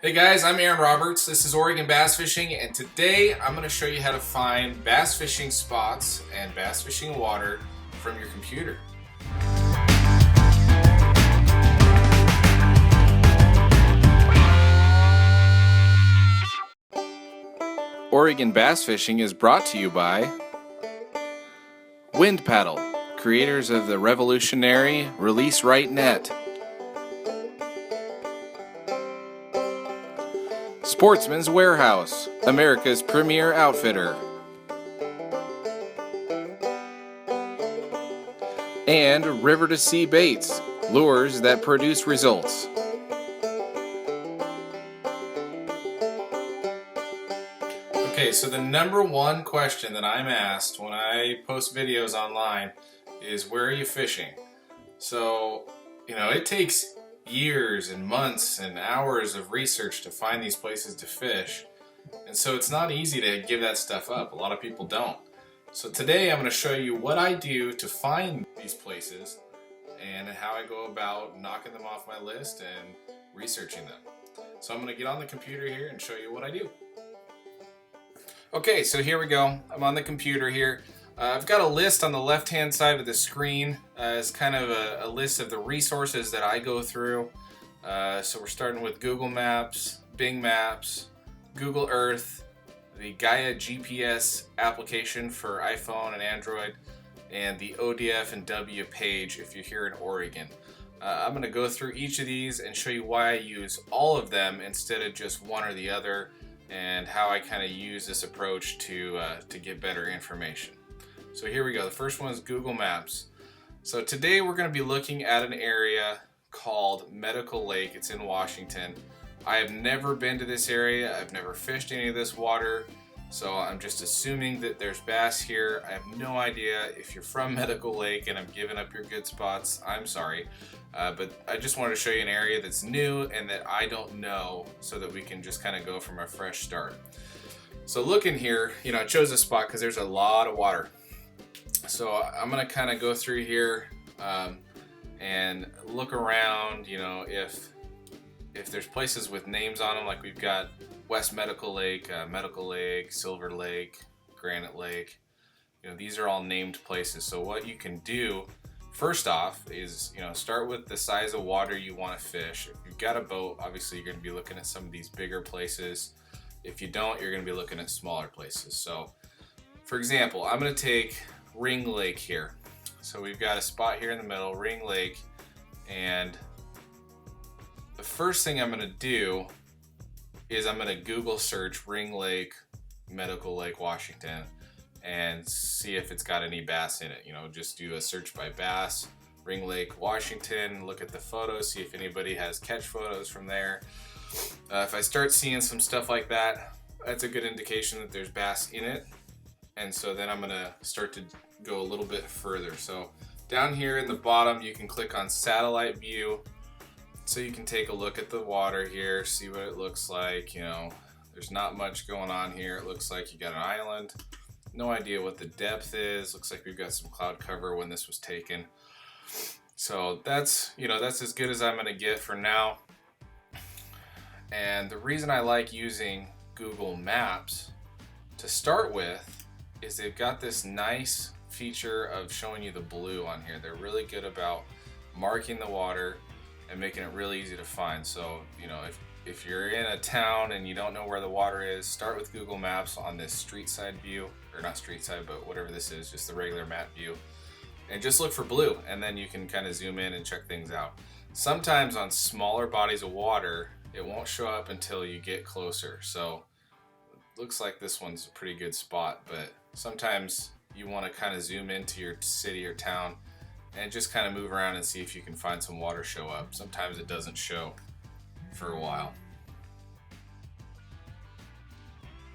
Hey guys, I'm Aaron Roberts. This is Oregon Bass Fishing, and today I'm going to show you how to find bass fishing spots and bass fishing water from your computer. Oregon Bass Fishing is brought to you by Wind Paddle, creators of the revolutionary Release Right net. Sportsman's Warehouse, America's premier outfitter. And River to Sea Baits, lures that produce results. Okay, so the number one question that I'm asked when I post videos online is, where are you fishing? So, it takes years and months and hours of research to find these places to fish, and so it's not easy to give that stuff up. A lot of people don't. So today I'm going to show you what I do to find these places and how I go about knocking them off my list and researching them. So I'm going to get on the computer here and show you what I do. Okay, so here we go. I'm on the computer here. I've got a list on the left-hand side of the screen. It's kind of a list of the resources that I go through. So we're starting with Google Maps, Bing Maps, Google Earth, the Gaia GPS application for iPhone and Android, and the ODFW page if you're here in Oregon. I'm going to go through each of these and show you why I use all of them instead of just one or the other, and how I kind of use this approach to get better information. So here we go. The first one is Google Maps. So today we're going to be looking at an area called Medical Lake. It's in Washington. I have never been to this area. I've never fished any of this water. So I'm just assuming that there's bass here. I have no idea. If you're from Medical Lake and I'm giving up your good spots, I'm sorry. But I just wanted to show you an area that's new and that I don't know, so that we can just kind of go from a fresh start. So looking here, I chose this spot because there's a lot of water. So I'm going to kind of go through here and look around, if there's places with names on them, like we've got West Medical Lake, Silver Lake, Granite Lake. These are all named places. So what you can do first off is, start with the size of water you want to fish. If you've got a boat, obviously you're going to be looking at some of these bigger places. If you don't, you're going to be looking at smaller places. So for example, I'm going to take Ring Lake here. So we've got a spot here in the middle, Ring Lake, and the first thing I'm going to do is I'm going to Google search Ring Lake, Medical Lake, Washington, and see if it's got any bass in it. Just do a search by bass, Ring Lake, Washington, look at the photos, see if anybody has catch photos from there. If I start seeing some stuff like that, that's a good indication that there's bass in it. And so then I'm going to start to go a little bit further. So down here in the bottom, you can click on satellite view. So you can take a look at the water here, see what it looks like. There's not much going on here. It looks like you got an island. No idea what the depth is. Looks like we've got some cloud cover when this was taken. So that's as good as I'm going to get for now. And the reason I like using Google Maps to start with is they've got this nice feature of showing you the blue on here. They're really good about marking the water and making it really easy to find. So, if you're in a town and you don't know where the water is, start with Google Maps on this street side view, or not street side, but whatever this is, just the regular map view, and just look for blue, and then you can kind of zoom in and check things out. Sometimes on smaller bodies of water, it won't show up until you get closer. So looks like this one's a pretty good spot, but sometimes you want to kind of zoom into your city or town and just kind of move around and see if you can find some water show up. Sometimes it doesn't show for a while.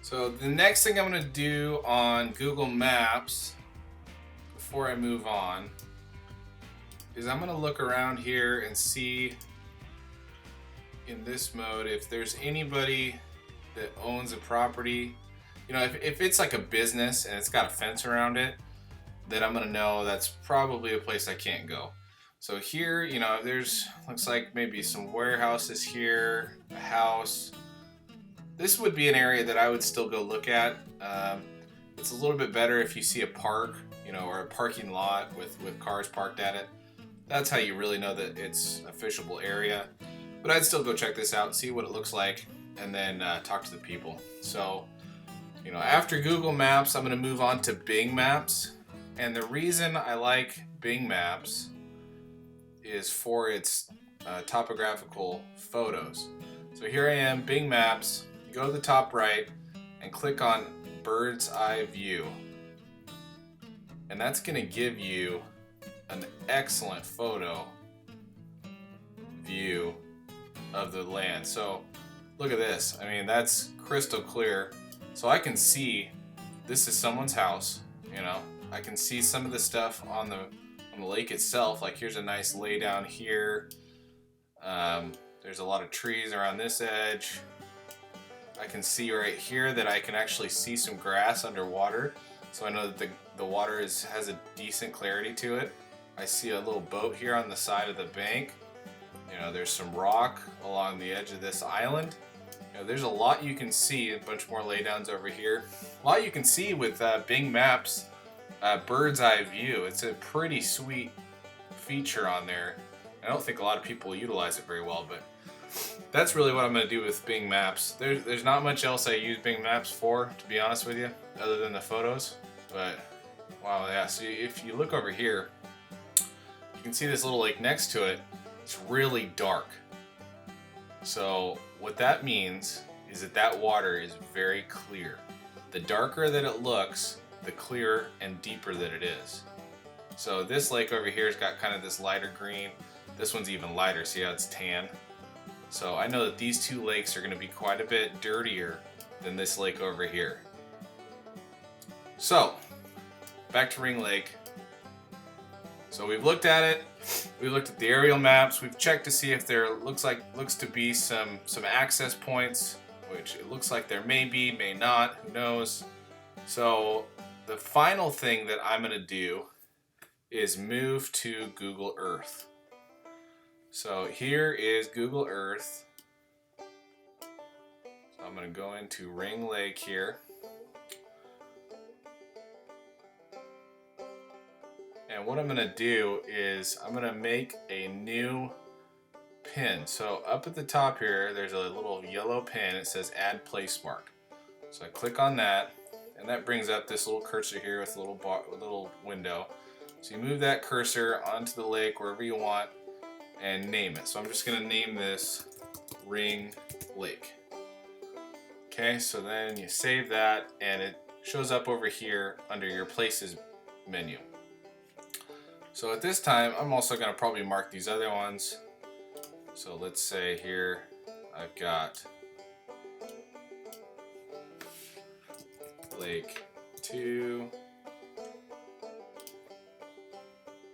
So the next thing I'm going to do on Google Maps before I move on is I'm going to look around here and see in this mode if there's anybody that owns a property. If it's like a business and it's got a fence around it, then I'm going to know that's probably a place I can't go. So here, you know, there's, looks like maybe some warehouses here, a house. This would be an area that I would still go look at. It's a little bit better if you see a park, you know, or a parking lot with cars parked at it. That's how you really know that it's a fishable area. But I'd still go check this out and see what it looks like, and then talk to the people. So, you know, after Google Maps, I'm going to move on to Bing Maps. And the reason I like Bing Maps is for its topographical photos. So here I am, Bing Maps. Go to the top right and click on Bird's Eye View. And that's going to give you an excellent photo view of the land. So look at this. I mean, that's crystal clear. So I can see this is someone's house, you know. I can see some of the stuff on the lake itself. Like here's a nice lay down here. There's a lot of trees around this edge. I can see right here that I can actually see some grass underwater. So I know that the water has a decent clarity to it. I see a little boat here on the side of the bank. You know, there's some rock along the edge of this island. You know, there's a lot you can see, a bunch more laydowns over here. A lot you can see with Bing Maps Bird's Eye View. It's a pretty sweet feature on there. I don't think a lot of people utilize it very well, but that's really what I'm going to do with Bing Maps. There's not much else I use Bing Maps for, to be honest with you, other than the photos. But, wow, yeah, so if you look over here, you can see this little lake next to it. It's really dark. So what that means is that water is very clear. The darker that it looks, the clearer and deeper that it is. So this lake over here has got kind of this lighter green. This one's even lighter, see how it's tan? So I know that these two lakes are going to be quite a bit dirtier than this lake over here. So, back to Ring Lake. So we've looked at it. We've looked at the aerial maps. We've checked to see if there looks to be some access points, which it looks like there may be, may not, who knows. So the final thing that I'm going to do is move to Google Earth. So here is Google Earth. So I'm going to go into Ring Lake here. And what I'm going to do is I'm going to make a new pin. So up at the top here, there's a little yellow pin. It says Add Place Mark. So I click on that, and that brings up this little cursor here with a little window. So you move that cursor onto the lake wherever you want and name it. So I'm just going to name this Ring Lake. Okay, so then you save that, and it shows up over here under your Places menu. So at this time, I'm also going to probably mark these other ones. So let's say here I've got Lake 2,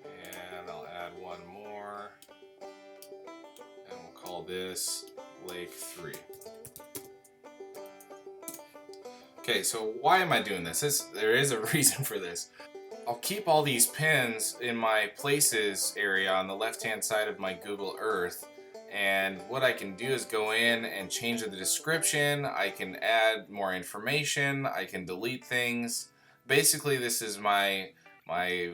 and I'll add one more, and we'll call this Lake 3. Okay, so why am I doing this? There is a reason for this. I'll keep all these pins in my Places area on the left-hand side of my Google Earth, and what I can do is go in and change the description. I can add more information. I can delete things. Basically, this is my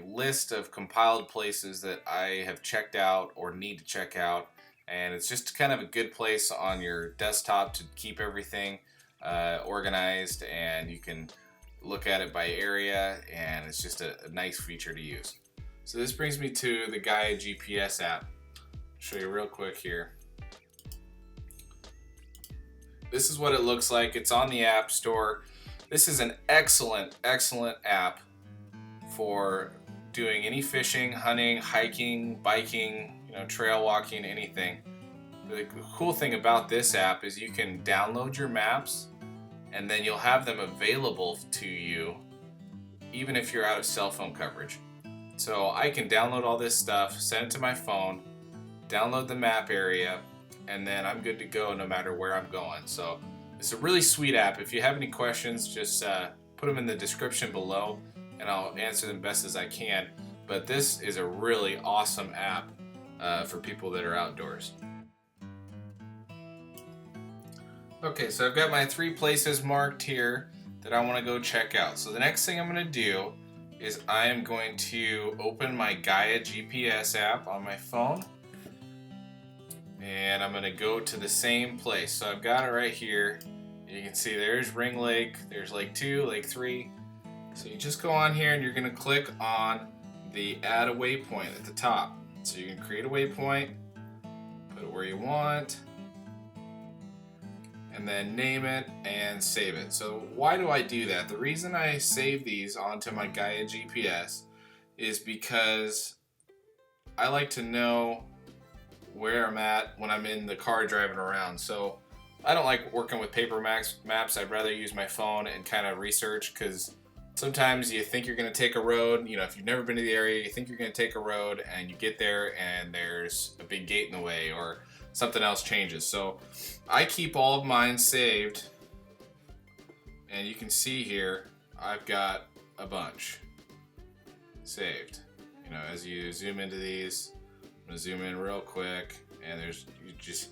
list of compiled places that I have checked out or need to check out, and it's just kind of a good place on your desktop to keep everything organized, and you can look at it by area, and it's just a nice feature to use. So this brings me to the Gaia GPS app. I'll show you real quick here. This is what it looks like. It's on the App Store. This is an excellent app for doing any fishing, hunting, hiking, biking, trail walking, anything. The cool thing about this app is you can download your maps, and then you'll have them available to you even if you're out of cell phone coverage. So I can download all this stuff, send it to my phone, download the map area, and then I'm good to go no matter where I'm going. So it's a really sweet app. If you have any questions, just put them in the description below, and I'll answer them best as I can. But this is a really awesome app. for people that are outdoors. Okay, so I've got my 3 places marked here that I want to go check out. So the next thing I'm going to do is I am going to open my Gaia GPS app on my phone, and I'm going to go to the same place. So I've got it right here. You can see there's Ring Lake, there's Lake 2, Lake 3. So you just go on here and you're going to click on the add a waypoint at the top. So you can create a waypoint, put it where you want, and then name it and save it. So why do I do that? The reason I save these onto my Gaia GPS is because I like to know where I'm at when I'm in the car driving around. So I don't like working with paper maps. I'd rather use my phone and kind of research, because sometimes you think you're going to take a road, you know, if you've never been to the area, you think you're going to take a road and you get there and there's a big gate in the way or something else changes. So I keep all of mine saved, and you can see here I've got a bunch saved. You know, as you zoom into these, I'm gonna zoom in real quick, and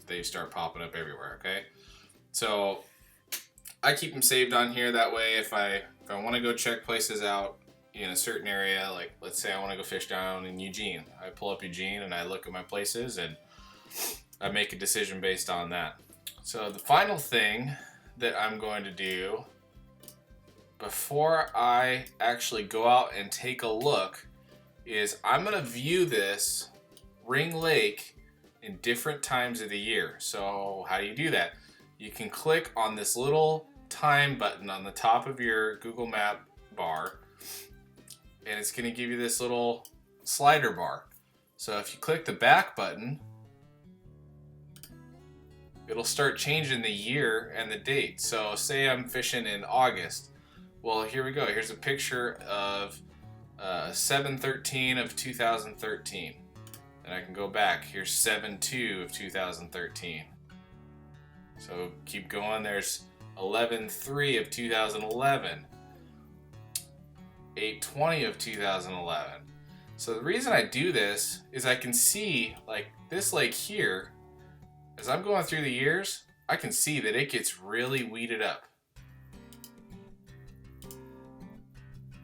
they start popping up everywhere. Okay, so I keep them saved on here. That way, if I want to go check places out in a certain area, like let's say I want to go fish down in Eugene, I pull up Eugene and I look at my places and I make a decision based on that. So the final thing that I'm going to do before I actually go out and take a look is I'm going to view this Ring Lake in different times of the year. So how do you do that? You can click on this little time button on the top of your Google Map bar, and it's going to give you this little slider bar. So if you click the back button, it'll start changing the year and the date. So say I'm fishing in August. Well, here we go. Here's a picture of 7/13 of 2013. And I can go back. Here's 7/2 of 2013. So keep going. There's 11/3 of 2011. 8/20 of 2011. So the reason I do this is I can see, like this lake here, as I'm going through the years, I can see that it gets really weeded up.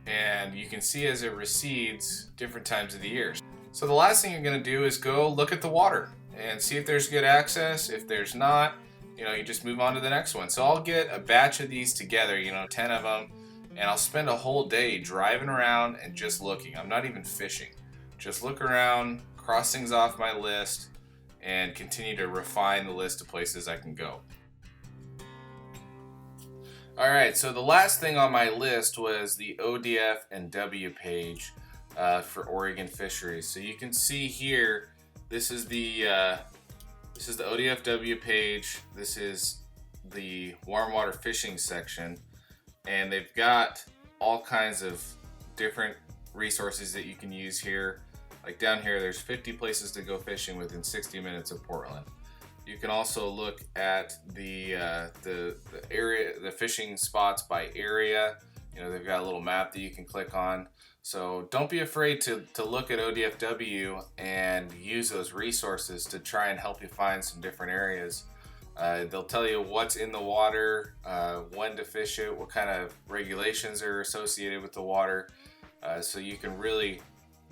And you can see as it recedes different times of the year. So the last thing you're going to do is go look at the water and see if there's good access. If there's not, you know, you just move on to the next one. So I'll get a batch of these together, you know, 10 of them, and I'll spend a whole day driving around and just looking. I'm not even fishing. Just look around, cross things off my list, and continue to refine the list of places I can go. Alright, so the last thing on my list was the ODFW page for Oregon fisheries. So you can see here, this is the ODFW page. This is the warm water fishing section, and they've got all kinds of different resources that you can use here. Like down here, there's 50 places to go fishing within 60 minutes of Portland. You can also look at the area, the fishing spots by area. You know, they've got a little map that you can click on. So don't be afraid to look at ODFW and use those resources to try and help you find some different areas. They'll tell you what's in the water, when to fish it, what kind of regulations are associated with the water, so you can really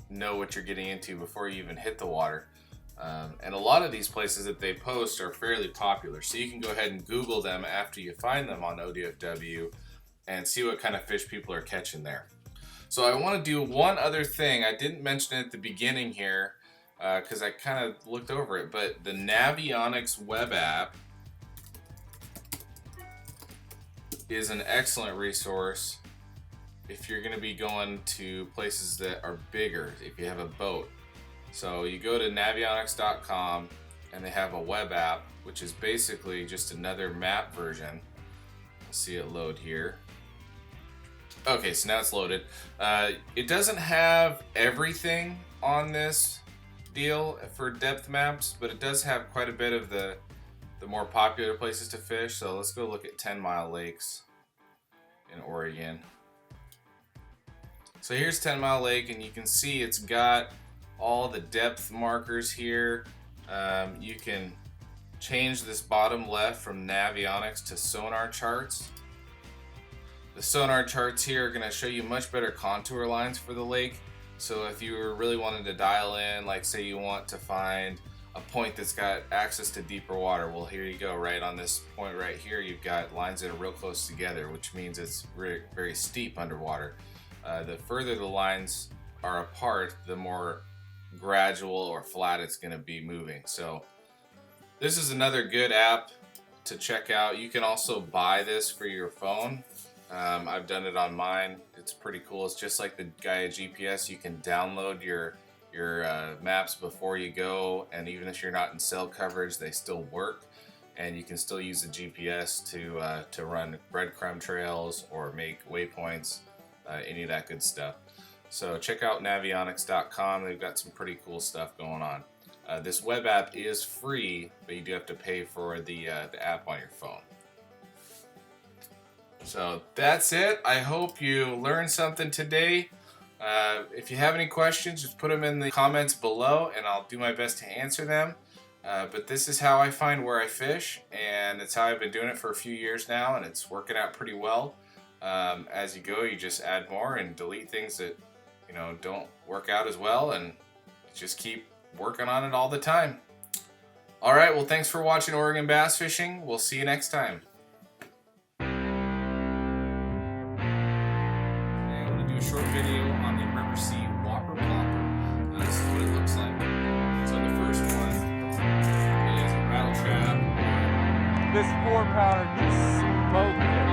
know what you're getting into before you even hit the water. And a lot of these places that they post are fairly popular, so you can go ahead and Google them after you find them on ODFW and see what kind of fish people are catching there. So I want to do one other thing. I didn't mention it at the beginning here because I kind of looked over it, but the Navionics web app is an excellent resource if you're going to be going to places that are bigger, if you have a boat. So you go to Navionics.com and they have a web app, which is basically just another map version. Let's see it load here. Okay, so now it's loaded. It doesn't have everything on this deal for depth maps, but it does have quite a bit of the more popular places to fish. So let's go look at 10 Mile Lakes in Oregon. So here's 10 Mile Lake, and you can see it's got all the depth markers here. You can change this bottom left from Navionics to sonar charts. The sonar charts here are going to show you much better contour lines for the lake. So if you were really wanting to dial in, like say you want to find a point that's got access to deeper water, well, here you go. Right on this point right here, you've got lines that are real close together, which means it's very steep underwater. The further the lines are apart, the more gradual or flat it's going to be moving. So this is another good app to check out. You can also buy this for your phone. I've done it on mine. It's pretty cool. It's just like the Gaia GPS. You can download your maps before you go, and even if you're not in cell coverage, they still work, and you can still use the GPS to run breadcrumb trails or make waypoints, any of that good stuff. So check out Navionics.com. They've got some pretty cool stuff going on. This web app is free, but you do have to pay for the app on your phone. So that's it. I hope you learned something today. If you have any questions, just put them in the comments below and I'll do my best to answer them. But this is how I find where I fish, and it's how I've been doing it for a few years now, and it's working out pretty well. As you go, you just add more and delete things that don't work out as well, and just keep working on it all the time. Alright, well, thanks for watching Oregon Bass Fishing. We'll see you next time. A short video on the River Sea Whopper Popper. This is what it looks like. So the first one is a rattle trap. This 4-pounder just smoked it.